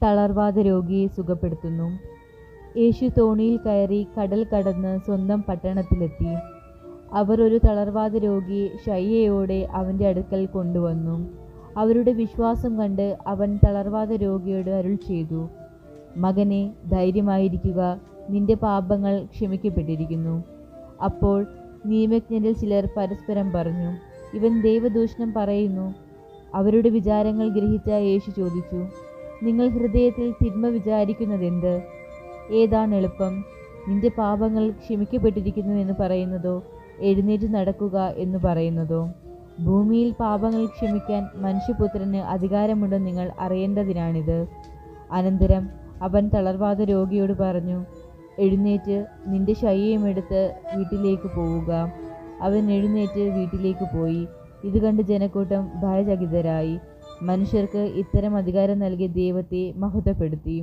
തളർവാദ രോഗിയെ സുഖപ്പെടുത്തുന്നു. യേശു തോണിയിൽ കയറി കടൽ കടന്ന് സ്വന്തം പട്ടണത്തിലെത്തി. അവർ ഒരു തളർവാദ രോഗിയെ ശയ്യയോടെ അവൻ്റെ അടുക്കൽ കൊണ്ടുവന്നു. അവരുടെ വിശ്വാസം കണ്ട് അവൻ തളർവാദ രോഗിയോട് അരുൾ ചെയ്തു, മകനെ, ധൈര്യമായിരിക്കുക, നിന്റെ പാപങ്ങൾ ക്ഷമിക്കപ്പെട്ടിരിക്കുന്നു. അപ്പോൾ നിയമജ്ഞരിൽ ചിലർ പരസ്പരം പറഞ്ഞു, ഇവൻ ദൈവദൂഷണം പറയുന്നു. അവരുടെ വിചാരങ്ങൾ ഗ്രഹിച്ച യേശു ചോദിച്ചു, നിങ്ങൾ ഹൃദയത്തിൽ തിന്മ വിചാരിക്കുന്നതെന്ത്? ഏതാണ് എളുപ്പം, നിന്റെ പാപങ്ങൾ ക്ഷമിക്കപ്പെട്ടിരിക്കുന്നു എന്ന് പറയുന്നതോ എഴുന്നേറ്റ് നടക്കുക എന്ന് പറയുന്നതോ? ഭൂമിയിൽ പാപങ്ങൾ ക്ഷമിക്കാൻ മനുഷ്യപുത്രന് അധികാരമുണ്ടെന്ന് നിങ്ങൾ അറിയേണ്ടതിനാണിത്. അനന്തരം അവൻ തളർവാദ രോഗിയോട് പറഞ്ഞു, എഴുന്നേറ്റ് നിന്റെ ശയ്യയും എടുത്ത് വീട്ടിലേക്ക് പോവുക. അവൻ എഴുന്നേറ്റ് വീട്ടിലേക്ക് പോയി. ഇത് കണ്ട് ജനക്കൂട്ടം ഭയചകിതരായി. മനുഷ്യർക്ക് ഇത്തരം അധികാരം നൽകിയ ദൈവത്തെ മഹത്വപ്പെടുത്തി.